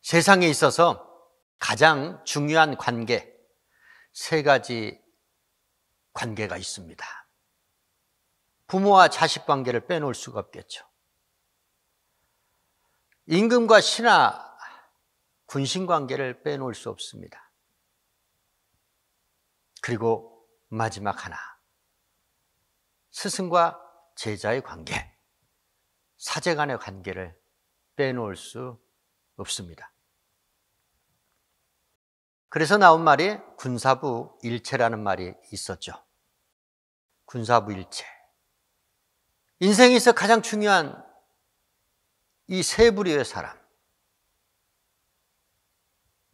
세상에 있어서 가장 중요한 관계, 세 가지 관계가 있습니다. 부모와 자식 관계를 빼놓을 수가 없겠죠. 임금과 신하, 군신 관계를 빼놓을 수 없습니다. 그리고 마지막 하나, 스승과 제자의 관계, 사제 간의 관계를 빼놓을 수 없습니다. 그래서 나온 말이 군사부 일체라는 말이 있었죠. 군사부 일체. 인생에 있어 가장 중요한 이 세 부류의 사람.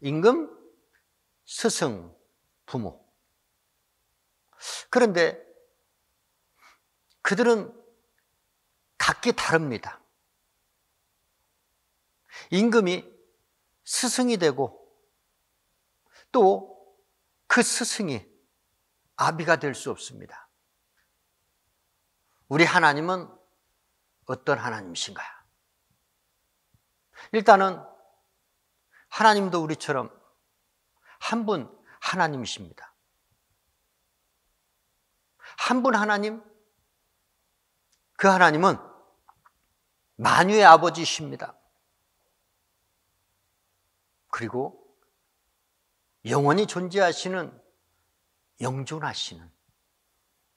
임금, 스승, 부모. 그런데 그들은 각기 다릅니다. 임금이 스승이 되고 또 그 스승이 아비가 될 수 없습니다. 우리 하나님은 어떤 하나님이신가요? 일단은 하나님도 우리처럼 한 분 하나님이십니다. 한 분 하나님, 그 하나님은 만유의 아버지이십니다. 그리고 영원히 존재하시는, 영존하시는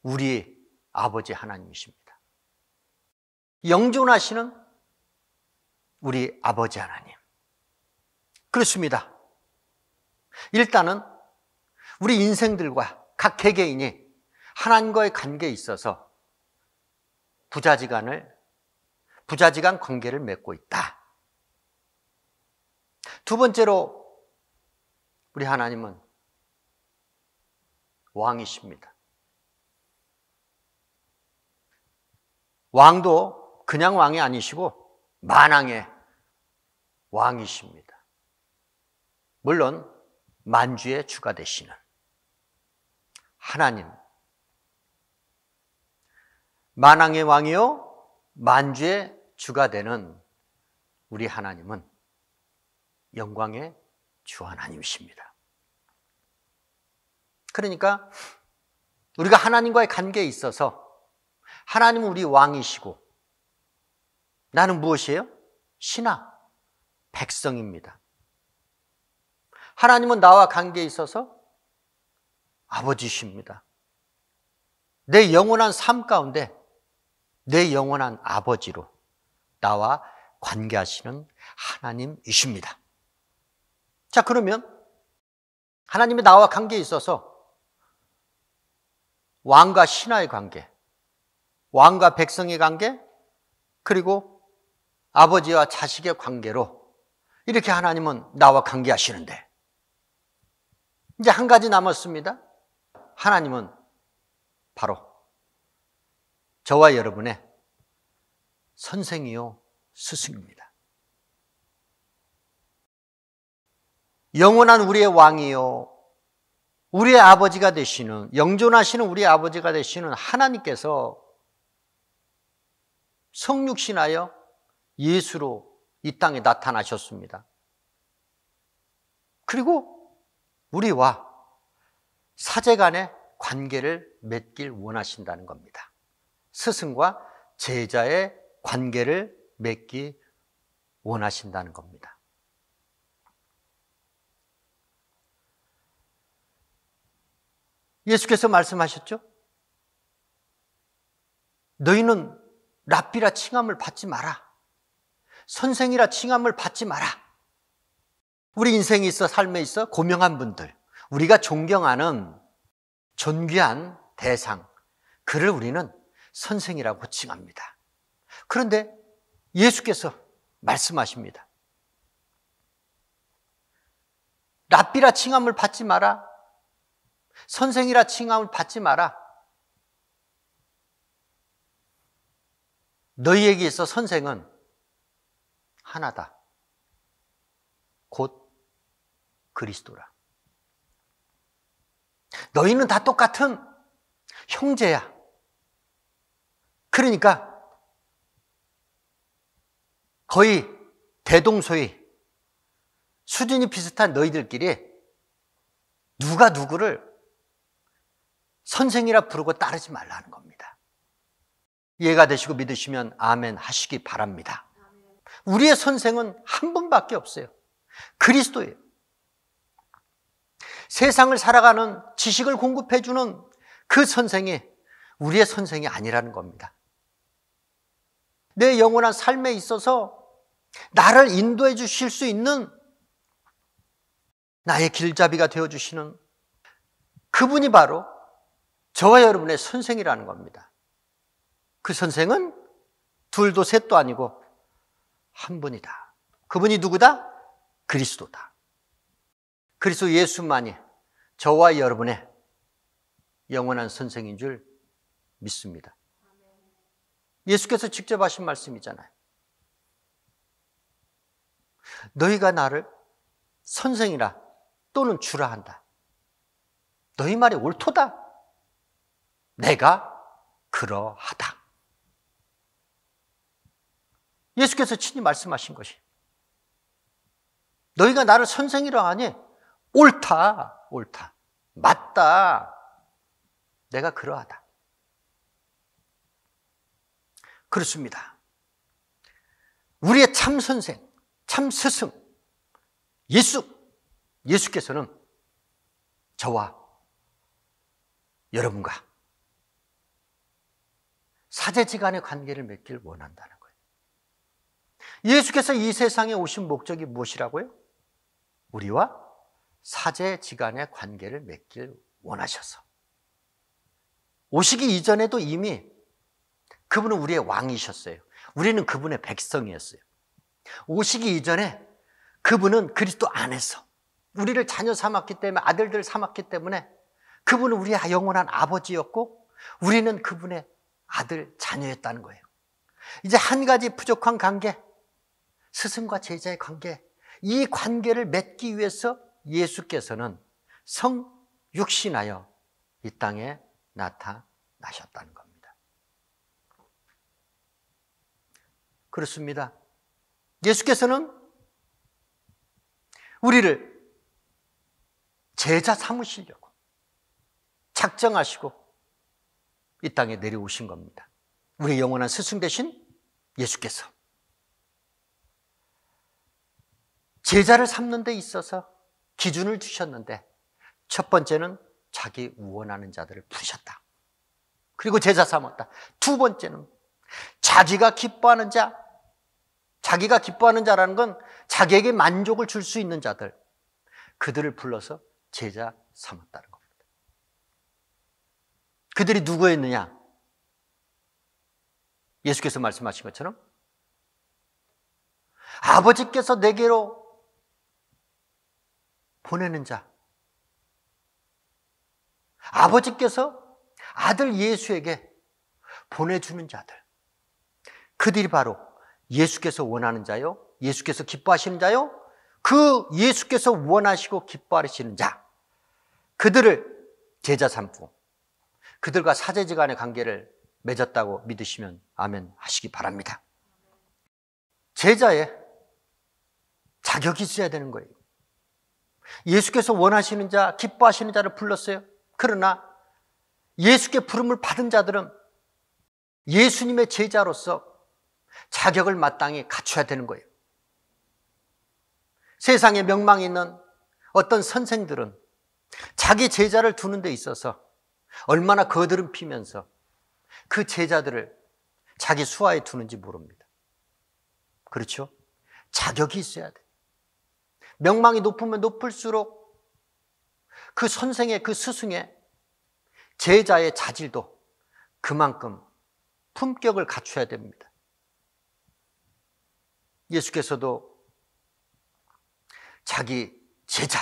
우리 아버지 하나님이십니다. 영존하시는 우리 아버지 하나님. 그렇습니다. 일단은 우리 인생들과 각 개개인이 하나님과의 관계에 있어서 부자지간 관계를 맺고 있다. 두 번째로 우리 하나님은 왕이십니다. 왕도 그냥 왕이 아니시고 만왕의 왕이십니다. 물론 만주의 주가 되시는 하나님, 만왕의 왕이요 만주의 주가 되는 우리 하나님은 영광의 주 하나님이십니다. 그러니까 우리가 하나님과의 관계에 있어서 하나님은 우리 왕이시고 나는 무엇이에요? 신하, 백성입니다. 하나님은 나와 관계에 있어서 아버지십니다. 내 영원한 삶 가운데 내 영원한 아버지로 나와 관계하시는 하나님이십니다. 자, 그러면 하나님이 나와 관계에 있어서 왕과 신하의 관계, 왕과 백성의 관계, 그리고 아버지와 자식의 관계로 이렇게 하나님은 나와 관계하시는데 이제 한 가지 남았습니다. 하나님은 바로 저와 여러분의 선생이요 스승입니다. 영원한 우리의 왕이요 우리의 아버지가 되시는, 영존하시는 우리의 아버지가 되시는 하나님께서 성육신하여 예수로 이 땅에 나타나셨습니다. 그리고 우리와 사제 간의 관계를 맺길 원하신다는 겁니다. 스승과 제자의 관계를 맺기 원하신다는 겁니다. 예수께서 말씀하셨죠? 너희는 랍비라 칭함을 받지 마라. 선생이라 칭함을 받지 마라. 우리 인생에 있어, 삶에 있어 고명한 분들, 우리가 존경하는 존귀한 대상, 그를 우리는 선생이라고 칭합니다. 그런데 예수께서 말씀하십니다. 랍비라 칭함을 받지 마라. 선생이라 칭함을 받지 마라. 너희에게 있어 선생은 하나다. 곧 그리스도라. 너희는 다 똑같은 형제야. 그러니까 거의 대동소이 수준이 비슷한 너희들끼리 누가 누구를 선생이라 부르고 따르지 말라는 겁니다. 이해가 되시고 믿으시면 아멘 하시기 바랍니다. 우리의 선생은 한 분밖에 없어요. 그리스도예요. 세상을 살아가는 지식을 공급해주는 그 선생이 우리의 선생이 아니라는 겁니다. 내 영원한 삶에 있어서 나를 인도해 주실 수 있는 나의 길잡이가 되어주시는 그분이 바로 저와 여러분의 선생이라는 겁니다. 그 선생은 둘도 셋도 아니고 한 분이다. 그분이 누구다? 그리스도다. 그리스도 예수만이 저와 여러분의 영원한 선생인 줄 믿습니다. 예수께서 직접 하신 말씀이잖아요. 너희가 나를 선생이라 또는 주라 한다. 너희 말이 옳도다. 내가 그러하다. 예수께서 친히 말씀하신 것이 너희가 나를 선생이라 하니 옳다, 옳다, 맞다. 내가 그러하다. 그렇습니다. 우리의 참 선생, 참 스승, 예수께서는 저와 여러분과 사제지간의 관계를 맺길 원한다는 거예요. 예수께서 이 세상에 오신 목적이 무엇이라고요? 우리와 사제지간의 관계를 맺길 원하셔서 오시기 이전에도 이미 그분은 우리의 왕이셨어요. 우리는 그분의 백성이었어요. 오시기 이전에 그분은 그리스도 안에서 우리를 자녀 삼았기 때문에, 아들들 삼았기 때문에 그분은 우리의 영원한 아버지였고 우리는 그분의 아들, 자녀였다는 거예요. 이제 한 가지 부족한 관계, 스승과 제자의 관계, 이 관계를 맺기 위해서 예수께서는 성육신하여 이 땅에 나타나셨다는 겁니다. 그렇습니다. 예수께서는 우리를 제자 삼으시려고 작정하시고 이 땅에 내려오신 겁니다. 우리의 영원한 스승 되신 예수께서 제자를 삼는 데 있어서 기준을 주셨는데 첫 번째는 자기 우원하는 자들을 부르셨다. 그리고 제자 삼았다. 두 번째는 자기가 기뻐하는 자, 자기가 기뻐하는 자라는 건 자기에게 만족을 줄 수 있는 자들, 그들을 불러서 제자 삼았다는 겁니다. 그들이 누구였느냐? 예수께서 말씀하신 것처럼 아버지께서 내게로 보내는 자, 아버지께서 아들 예수에게 보내주는 자들, 그들이 바로 예수께서 원하는 자요, 예수께서 기뻐하시는 자요, 그 예수께서 원하시고 기뻐하시는 자, 그들을 제자 삼고 그들과 사제지간의 관계를 맺었다고 믿으시면 아멘 하시기 바랍니다. 제자의 자격이 있어야 되는 거예요. 예수께서 원하시는 자, 기뻐하시는 자를 불렀어요. 그러나 예수께 부름을 받은 자들은 예수님의 제자로서 자격을 마땅히 갖춰야 되는 거예요. 세상에 명망이 있는 어떤 선생들은 자기 제자를 두는 데 있어서 얼마나 거드름 피면서 그 제자들을 자기 수하에 두는지 모릅니다. 그렇죠? 자격이 있어야 돼. 명망이 높으면 높을수록 그 선생의, 그 스승의, 제자의 자질도 그만큼 품격을 갖춰야 됩니다. 예수께서도 자기 제자,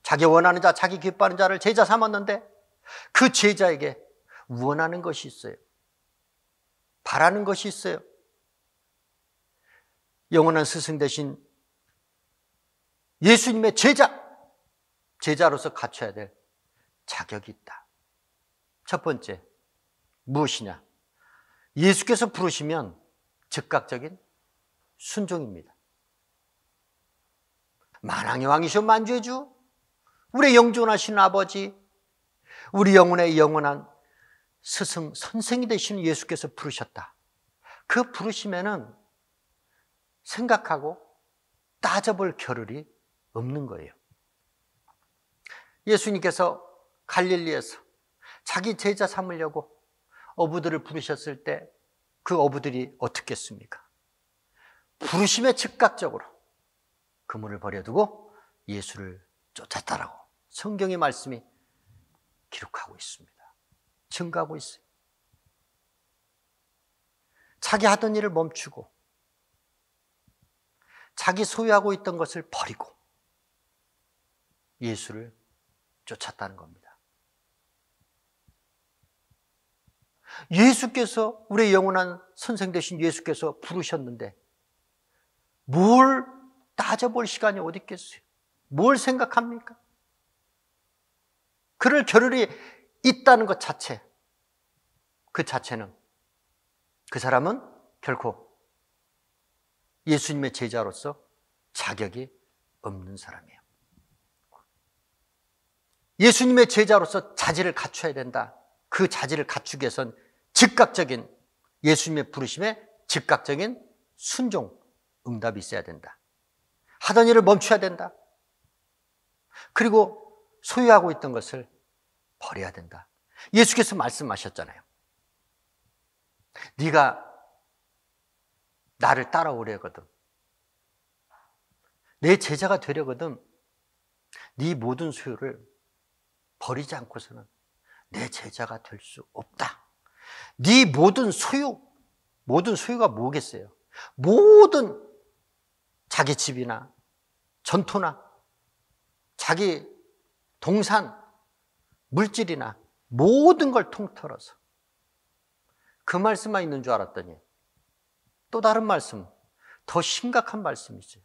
자기 원하는 자, 자기 기뻐하는 자를 제자 삼았는데 그 제자에게 원하는 것이 있어요. 바라는 것이 있어요. 영원한 스승 대신 예수님의 제자로서 갖춰야 될 자격이 있다. 첫 번째, 무엇이냐? 예수께서 부르시면 즉각적인 순종입니다. 만왕의 왕이시오 만주의 주, 우리의 영존하신 아버지, 우리 영혼의 영원한 스승, 선생이 되시는 예수께서 부르셨다. 그 부르심에는 생각하고 따져볼 겨를이 없는 거예요. 예수님께서 갈릴리에서 자기 제자 삼으려고 어부들을 부르셨을 때 그 어부들이 어떻게 했습니까? 부르심에 즉각적으로 그물을 버려두고 예수를 쫓았다라고 성경의 말씀이 기록하고 있습니다. 증거하고 있어요. 자기 하던 일을 멈추고 자기 소유하고 있던 것을 버리고 예수를 쫓았다는 겁니다. 예수께서, 우리의 영원한 선생 되신 예수께서 부르셨는데 뭘 따져볼 시간이 어디 있겠어요? 뭘 생각합니까? 그럴 겨를이 있다는 것 자체, 그 자체는, 그 사람은 결코 예수님의 제자로서 자격이 없는 사람이에요. 예수님의 제자로서 자질을 갖춰야 된다. 그 자질을 갖추기 위해선 즉각적인, 예수님의 부르심에 즉각적인 순종, 응답이 있어야 된다. 하던 일을 멈춰야 된다. 그리고 소유하고 있던 것을 버려야 된다. 예수께서 말씀하셨잖아요. 네가 나를 따라오려거든, 내 제자가 되려거든 네 모든 소유를 버리지 않고서는 내 제자가 될 수 없다. 네 모든 소유가 뭐겠어요? 모든 자기 집이나 전토나 자기 동산, 물질이나 모든 걸 통틀어서, 그 말씀만 있는 줄 알았더니 또 다른 말씀, 더 심각한 말씀이죠.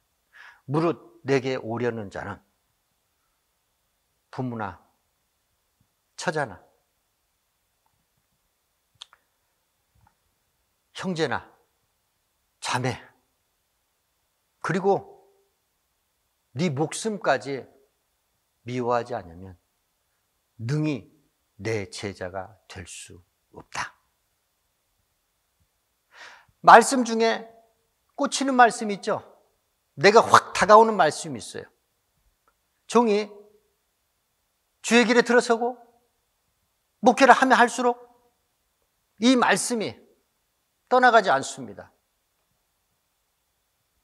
무릇 내게 오려는 자는 부모나 처자나 형제나 자매, 그리고 네 목숨까지 미워하지 않으면 능히 내 제자가 될 수 없다. 말씀 중에 꽂히는 말씀이 있죠. 내가 확 다가오는 말씀이 있어요. 종이 주의 길에 들어서고 목회를 하면 할수록 이 말씀이 떠나가지 않습니다.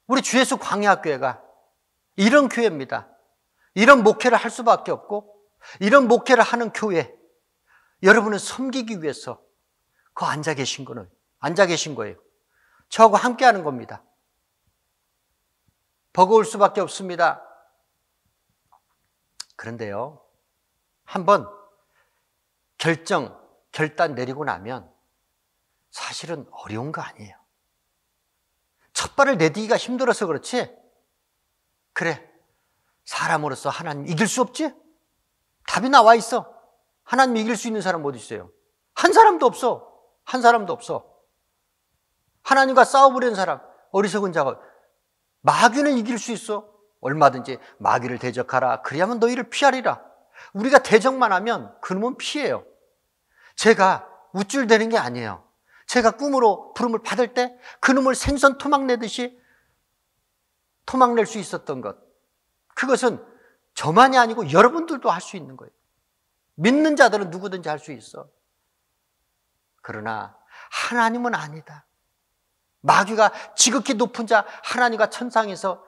우리 주 예수 광야교회가 이런 교회입니다. 이런 목회를 할 수밖에 없고, 이런 목회를 하는 교회, 여러분은 섬기기 위해서 앉아 계신 거예요. 저하고 함께 하는 겁니다. 버거울 수밖에 없습니다. 그런데요, 한번 결단 내리고 나면 사실은 어려운 거 아니에요. 첫 발을 내디기가 힘들어서 그렇지, 그래, 사람으로서 하나님 이길 수 없지? 답이 나와 있어. 하나님 이길 수 있는 사람 어디 있어요? 한 사람도 없어. 한 사람도 없어. 하나님과 싸워보려는 사람, 어리석은 자가, 마귀는 이길 수 있어. 얼마든지 마귀를 대적하라. 그리하면 너희를 피하리라. 우리가 대적만 하면 그놈은 피해요. 제가 우쭐대는 게 아니에요. 제가 꿈으로 부름을 받을 때 그놈을 생선 토막 내듯이 토막낼 수 있었던 것, 그것은 저만이 아니고 여러분들도 할 수 있는 거예요. 믿는 자들은 누구든지 할 수 있어. 그러나 하나님은 아니다. 마귀가 지극히 높은 자 하나님과 천상에서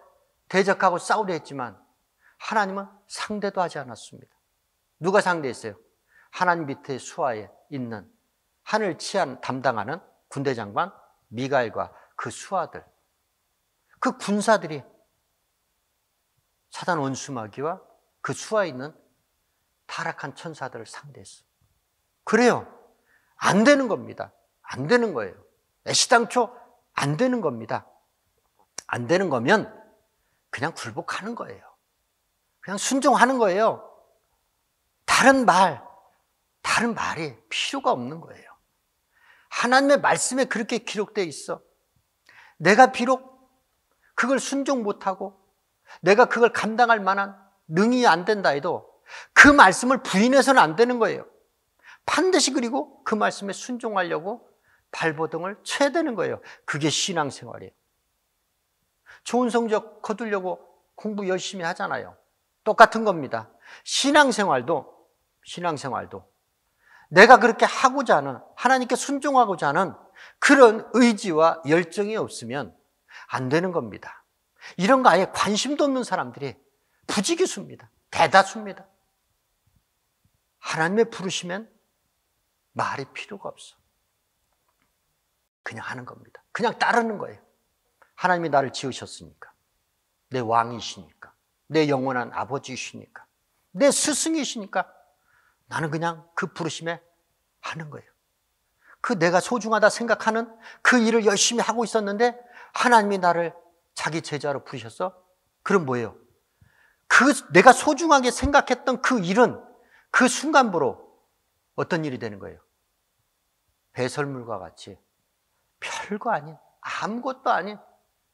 대적하고 싸우려 했지만 하나님은 상대도 하지 않았습니다. 누가 상대했어요? 하나님 밑에 수하에 있는 하늘 치안 담당하는 군대 장관 미가엘과 그 수하들, 그 군사들이 사단 원수 마귀와 그 수하에 있는 타락한 천사들을 상대했어. 그래요. 안 되는 겁니다. 안 되는 거예요. 애시당초 안 되는 겁니다. 안 되는 거면 그냥 굴복하는 거예요. 그냥 순종하는 거예요. 다른 말이 필요가 없는 거예요. 하나님의 말씀에 그렇게 기록되어 있어. 내가 비록 그걸 순종 못하고 내가 그걸 감당할 만한 능이 안 된다 해도 그 말씀을 부인해서는 안 되는 거예요. 반드시 그리고 그 말씀에 순종하려고 발버둥을 쳐야 되는 거예요. 그게 신앙생활이에요. 좋은 성적 거두려고 공부 열심히 하잖아요. 똑같은 겁니다. 신앙생활도 내가 그렇게 하고자 하는, 하나님께 순종하고자 하는 그런 의지와 열정이 없으면 안 되는 겁니다. 이런 거 아예 관심도 없는 사람들이 부지기수입니다. 대다수입니다. 하나님의 부르시면 말이 필요가 없어. 그냥 하는 겁니다. 그냥 따르는 거예요. 하나님이 나를 지으셨으니까, 내 왕이시니까, 내 영원한 아버지이시니까, 내 스승이시니까 나는 그냥 그 부르심에 하는 거예요. 그 내가 소중하다 생각하는 그 일을 열심히 하고 있었는데 하나님이 나를 자기 제자로 부르셨어? 그럼 뭐예요? 그 내가 소중하게 생각했던 그 일은 그 순간부로 어떤 일이 되는 거예요? 배설물과 같이 별거 아닌, 아무것도 아닌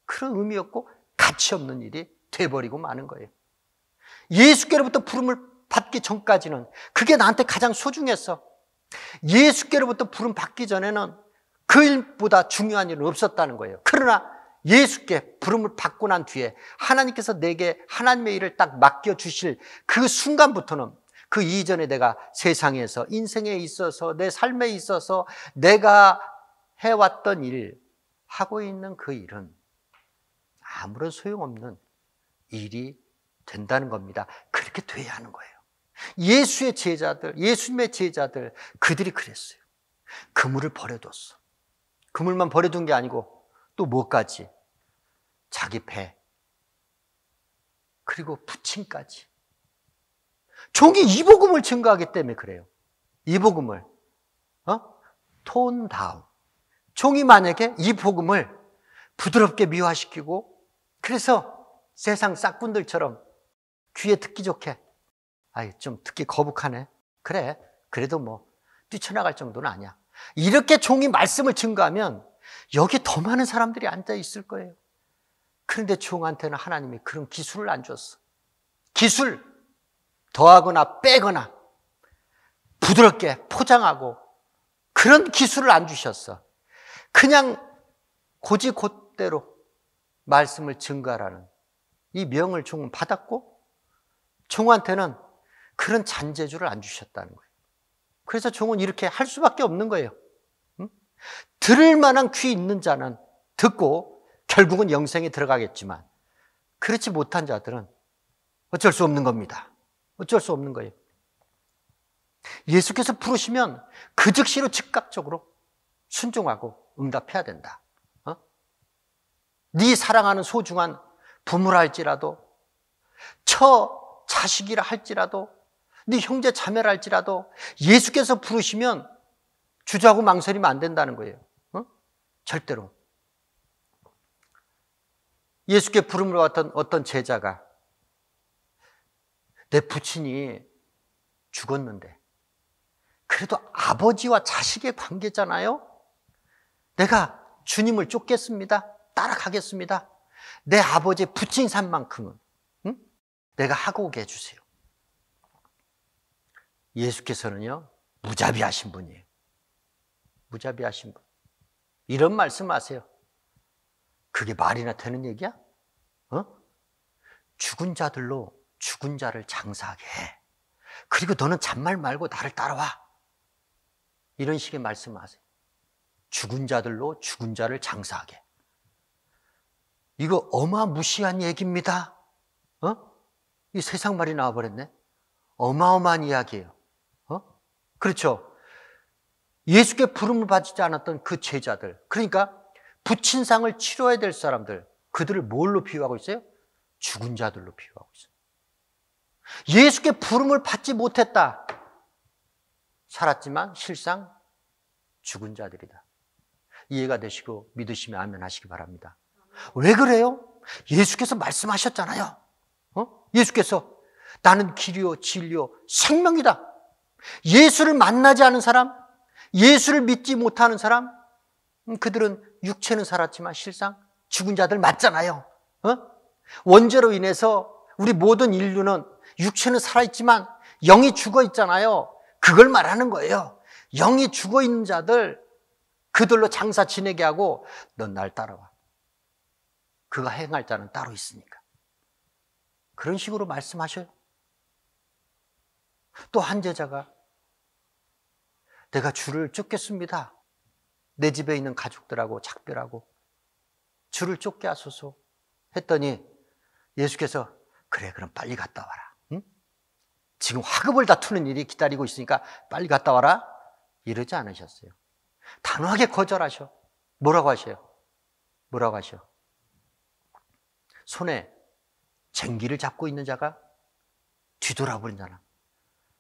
그런 의미 없고 가치 없는 일이 돼버리고 마는 거예요. 예수께로부터 부름을 받기 전까지는 그게 나한테 가장 소중했어. 예수께로부터 부름 받기 전에는 그 일보다 중요한 일은 없었다는 거예요. 그러나 예수께 부름을 받고 난 뒤에 하나님께서 내게 하나님의 일을 딱 맡겨주실 그 순간부터는 그 이전에 내가 세상에서, 인생에 있어서, 내 삶에 있어서 내가 해왔던 일, 하고 있는 그 일은 아무런 소용없는 일이 된다는 겁니다. 그렇게 돼야 하는 거예요. 예수의 제자들, 예수님의 제자들, 그들이 그랬어요. 그물을 버려뒀어. 그물만 버려둔 게 아니고 또 뭐까지? 자기 배, 그리고 부침까지. 종이 이 복음을 증거하기 때문에 그래요. 이 복음을 톤 다운. 종이 만약에 이 복음을 부드럽게 미화시키고, 그래서 세상 싹군들처럼 귀에 듣기 좋게, 좀 듣기 거북하네. 그래, 그래도 뭐 뛰쳐나갈 정도는 아니야. 이렇게 종이 말씀을 증거하면 여기 더 많은 사람들이 앉아 있을 거예요. 그런데 종한테는 하나님이 그런 기술을 안 줬어. 기술 더하거나 빼거나 부드럽게 포장하고 그런 기술을 안 주셨어. 그냥 고지곧대로 말씀을 증거하라는 이 명을 종은 받았고, 종한테는 그런 잔재주를 안 주셨다는 거예요. 그래서 종은 이렇게 할 수밖에 없는 거예요. 들을 만한 귀 있는 자는 듣고 결국은 영생에 들어가겠지만, 그렇지 못한 자들은 어쩔 수 없는 겁니다. 어쩔 수 없는 거예요. 예수께서 부르시면 그 즉시로 즉각적으로 순종하고 응답해야 된다. 네 사랑하는 소중한 부모라 할지라도, 처 자식이라 할지라도, 네 형제 자매라 할지라도 예수께서 부르시면 주저하고 망설이면 안 된다는 거예요. 절대로. 예수께 부름을 받았던 어떤 제자가, 내 부친이 죽었는데 그래도 아버지와 자식의 관계잖아요. 내가 주님을 쫓겠습니다. 따라가겠습니다. 내 아버지의 부친 산만큼은 내가 하고 오게 해주세요. 예수께서는요, 무자비하신 분이에요. 무자비하신 분. 이런 말씀하세요. 그게 말이나 되는 얘기야? 죽은 자들로 죽은 자를 장사하게 해. 그리고 너는 잔말 말고 나를 따라와. 이런 식의 말씀하세요. 죽은 자들로 죽은 자를 장사하게. 이거 어마무시한 얘기입니다. 이 세상 말이 나와버렸네. 어마어마한 이야기예요. 그렇죠. 예수께 부름을 받지 않았던 그 제자들, 그러니까 부친상을 치러야 될 사람들, 그들을 뭘로 비유하고 있어요? 죽은 자들로 비유하고 있어요. 예수께 부름을 받지 못했다. 살았지만 실상 죽은 자들이다. 이해가 되시고 믿으시면 아멘 하시기 바랍니다. 왜 그래요? 예수께서 말씀하셨잖아요. 예수께서 나는 길이요 진리요 생명이다. 예수를 만나지 않은 사람, 예수를 믿지 못하는 사람, 그들은 육체는 살았지만 실상 죽은 자들 맞잖아요. 원죄로 인해서 우리 모든 인류는 육체는 살아있지만 영이 죽어 있잖아요. 그걸 말하는 거예요. 영이 죽어 있는 자들, 그들로 장사 지내게 하고 넌 날 따라와. 그가 행할 자는 따로 있으니까. 그런 식으로 말씀하셔요. 또 한 제자가 내가 주를 쫓겠습니다. 내 집에 있는 가족들하고 작별하고 주를 쫓게 하소서 했더니 예수께서 그래 그럼 빨리 갔다 와라. 응? 지금 화급을 다투는 일이 기다리고 있으니까 빨리 갔다 와라. 이러지 않으셨어요. 단호하게 거절하셔. 뭐라고 하셔요? 뭐라고 하셔? 손에 쟁기를 잡고 있는 자가 뒤돌아버린 자는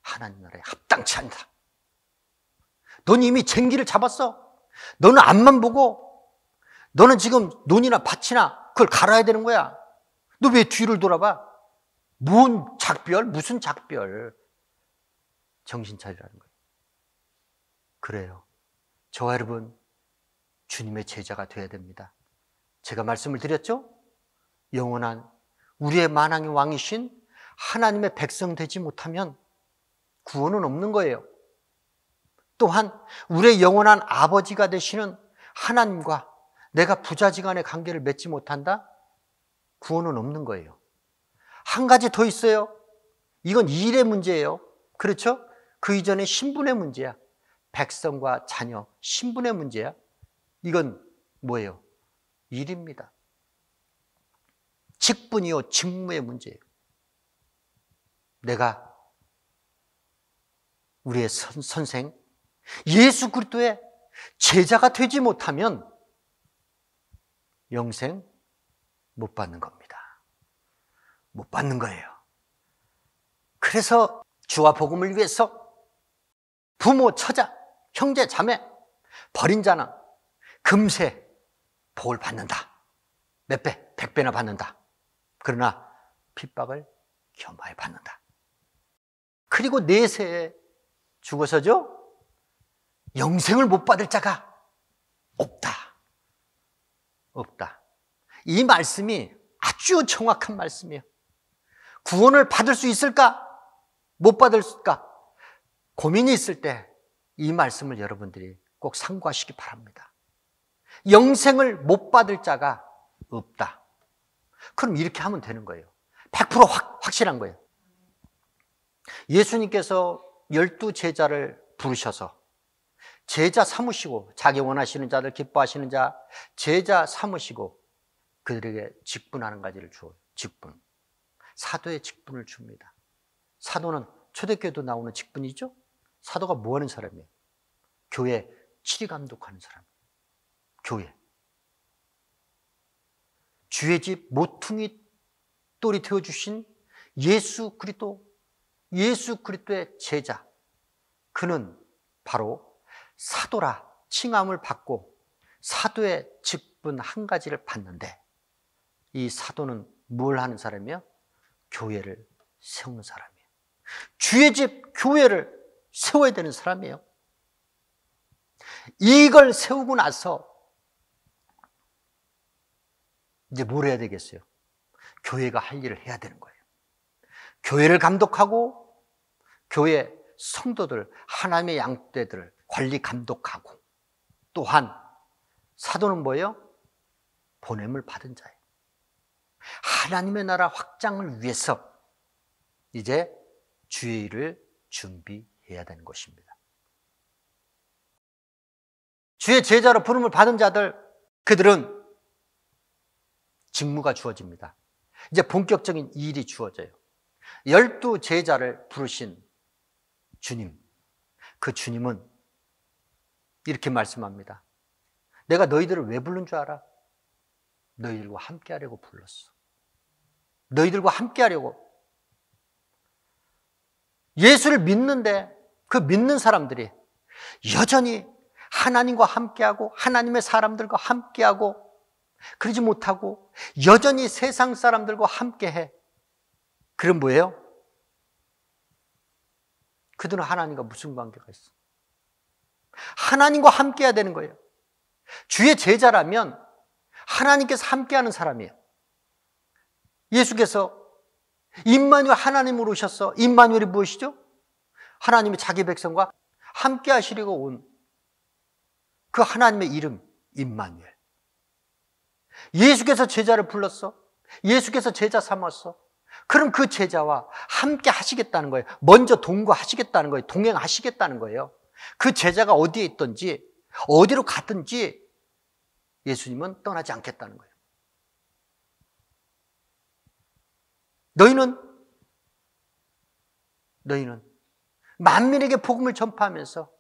하나님 나라에 합당치 않다. 넌 이미 쟁기를 잡았어. 너는 앞만 보고 너는 지금 논이나 밭이나 그걸 갈아야 되는 거야. 너 왜 뒤를 돌아봐? 뭔 작별? 무슨 작별? 정신 차리라는 거예요. 그래요. 저와 여러분 주님의 제자가 되어야 됩니다. 제가 말씀을 드렸죠? 영원한 우리의 만왕의 왕이신 하나님의 백성 되지 못하면 구원은 없는 거예요. 또한 우리의 영원한 아버지가 되시는 하나님과 내가 부자지간의 관계를 맺지 못한다? 구원은 없는 거예요. 한 가지 더 있어요. 이건 일의 문제예요. 그렇죠? 그 이전에 신분의 문제야. 백성과 자녀, 신분의 문제야. 이건 뭐예요? 일입니다. 직분이요, 직무의 문제예요. 내가 우리의 선생 예수 그리스도의 제자가 되지 못하면 영생 못 받는 겁니다. 못 받는 거예요. 그래서 주와 복음을 위해서 부모, 처자, 형제, 자매 버린 자는 금세 복을 받는다. 몇 배? 100배나 받는다. 그러나 핍박을 겸하여 받는다. 그리고 내세에 죽어서죠? 영생을 못 받을 자가 없다. 없다. 이 말씀이 아주 정확한 말씀이에요. 구원을 받을 수 있을까? 못 받을까? 고민이 있을 때 이 말씀을 여러분들이 꼭 상고하시기 바랍니다. 영생을 못 받을 자가 없다. 그럼 이렇게 하면 되는 거예요. 100% 확실한 거예요. 예수님께서 12 제자를 부르셔서 제자 삼으시고 자기 원하시는 자들 기뻐하시는 자 제자 삼으시고 그들에게 직분하는 가지를 주어요. 직분. 사도의 직분을 줍니다. 사도는 초대교회도 나오는 직분이죠. 사도가 뭐 하는 사람이에요? 교회 치리 감독하는 사람. 교회. 주의 집 모퉁이 돌이 되어주신 예수 그리스도의 제자. 그는 바로 사도라 칭함을 받고 사도의 직분 한 가지를 받는데 이 사도는 뭘 하는 사람이요? 교회를 세우는 사람이에요. 주의 집 교회를 세워야 되는 사람이에요. 이걸 세우고 나서 이제 뭘 해야 되겠어요? 교회가 할 일을 해야 되는 거예요. 교회를 감독하고 교회 성도들, 하나님의 양떼들을 관리 감독하고 또한 사도는 뭐예요? 보냄을 받은 자예요. 하나님의 나라 확장을 위해서 이제 주의 일을 준비해야 되는 것입니다. 주의 제자로 부름을 받은 자들, 그들은 직무가 주어집니다. 이제 본격적인 일이 주어져요. 12 제자를 부르신 주님, 그 주님은 이렇게 말씀합니다. 내가 너희들을 왜 부른 줄 알아? 너희들과 함께 하려고 불렀어. 너희들과 함께 하려고. 예수를 믿는데 그 믿는 사람들이 여전히 하나님과 함께하고 하나님의 사람들과 함께하고 그러지 못하고 여전히 세상 사람들과 함께해. 그럼 뭐예요? 그들은 하나님과 무슨 관계가 있어? 하나님과 함께해야 되는 거예요. 주의 제자라면 하나님께서 함께하는 사람이에요. 예수께서 임마누엘, 하나님으로 오셨어. 임마누엘이 무엇이죠? 하나님이 자기 백성과 함께 하시려고 온 그 하나님의 이름, 임마누엘. 예수께서 제자를 불렀어. 예수께서 제자 삼았어. 그럼 그 제자와 함께 하시겠다는 거예요. 먼저 동거하시겠다는 거예요. 동행하시겠다는 거예요. 그 제자가 어디에 있든지 어디로 갔든지 예수님은 떠나지 않겠다는 거예요. 너희는 만민에게 복음을 전파하면서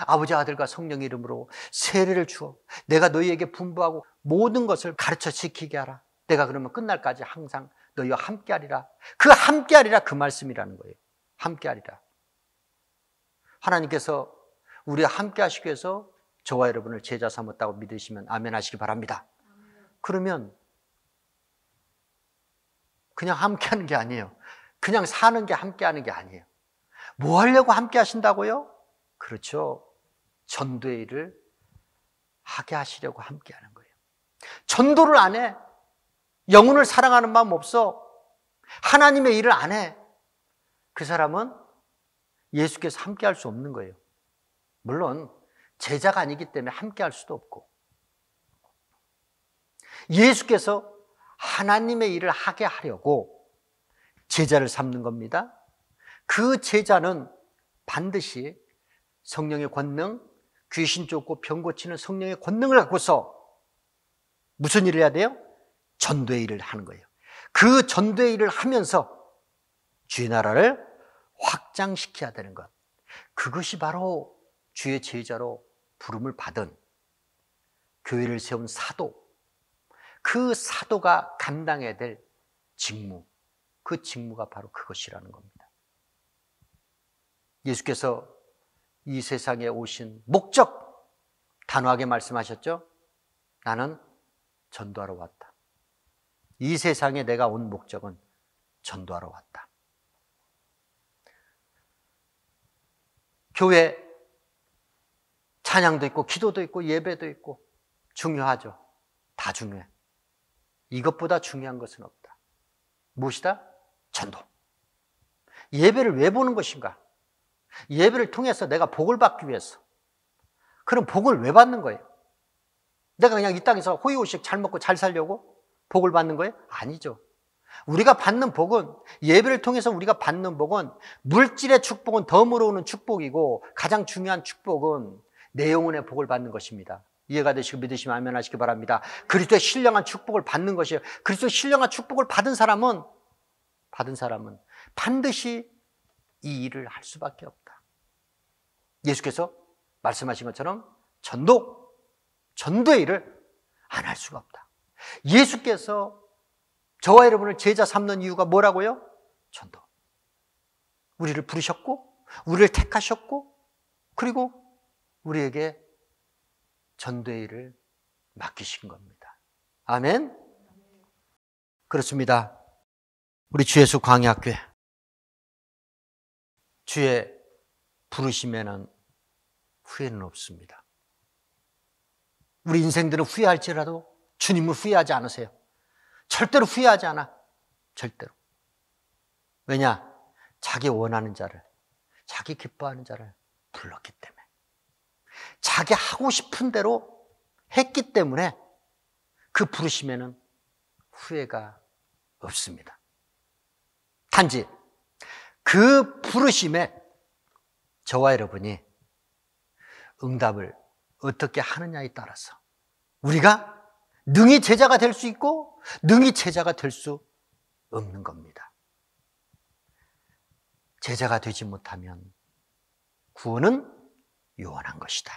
아버지, 아들과 성령 이름으로 세례를 주어 내가 너희에게 분부하고 모든 것을 가르쳐 지키게 하라. 내가 그러면 끝날까지 항상 너희와 함께하리라. 그 함께하리라, 그 말씀이라는 거예요. 함께하리라. 하나님께서 우리와 함께하시기 위해서 저와 여러분을 제자 삼았다고 믿으시면 아멘 하시기 바랍니다. 그러면 그냥 함께하는 게 아니에요. 그냥 사는 게 함께하는 게 아니에요. 뭐 하려고 함께 하신다고요? 그렇죠. 전도의 일을 하게 하시려고 함께 하는 거예요. 전도를 안 해. 영혼을 사랑하는 마음 없어. 하나님의 일을 안 해. 그 사람은 예수께서 함께 할 수 없는 거예요. 물론 제자가 아니기 때문에 함께 할 수도 없고, 예수께서 하나님의 일을 하게 하려고 제자를 삼는 겁니다. 그 제자는 반드시 성령의 권능, 귀신 쫓고 병 고치는 성령의 권능을 갖고서 무슨 일을 해야 돼요? 전도의 일을 하는 거예요. 그 전도의 일을 하면서 주의 나라를 확장시켜야 되는 것. 그것이 바로 주의 제자로 부름을 받은 교회를 세운 사도, 그 사도가 감당해야 될 직무, 그 직무가 바로 그것이라는 겁니다. 예수께서 이 세상에 오신 목적 단호하게 말씀하셨죠? 나는 전도하러 왔다. 이 세상에 내가 온 목적은 전도하러 왔다. 교회 찬양도 있고 기도도 있고 예배도 있고 중요하죠. 다 중요해. 이것보다 중요한 것은 없다. 무엇이다? 전도. 예배를 왜 보는 것인가? 예배를 통해서 내가 복을 받기 위해서. 그럼 복을 왜 받는 거예요? 내가 그냥 이 땅에서 호의호식 잘 먹고 잘 살려고 복을 받는 거예요? 아니죠. 우리가 받는 복은, 예배를 통해서 우리가 받는 복은, 물질의 축복은 덤으로 오는 축복이고, 가장 중요한 축복은 내 영혼의 복을 받는 것입니다. 이해가 되시고 믿으시면 아멘 하시기 바랍니다. 그리스도의 신령한 축복을 받는 것이에요. 그리스도의 신령한 축복을 받은 사람은 반드시 이 일을 할 수밖에 없다. 예수께서 말씀하신 것처럼 전도의 일을 안 할 수가 없다. 예수께서 저와 여러분을 제자 삼는 이유가 뭐라고요? 전도. 우리를 부르셨고, 우리를 택하셨고, 그리고 우리에게 전도의 일을 맡기신 겁니다. 아멘? 그렇습니다. 우리 주 예수 광야교회, 주의 부르심에는 후회는 없습니다. 우리 인생들은 후회할지라도 주님은 후회하지 않으세요. 절대로 후회하지 않아. 절대로. 왜냐? 자기 원하는 자를, 자기 기뻐하는 자를 불렀기 때문에. 자기 하고 싶은 대로 했기 때문에 그 부르심에는 후회가 없습니다. 단지 그 부르심에 저와 여러분이 응답을 어떻게 하느냐에 따라서 우리가 능히 제자가 될 수 있고 능히 제자가 될 수 없는 겁니다. 제자가 되지 못하면 구원은 요원한 것이다.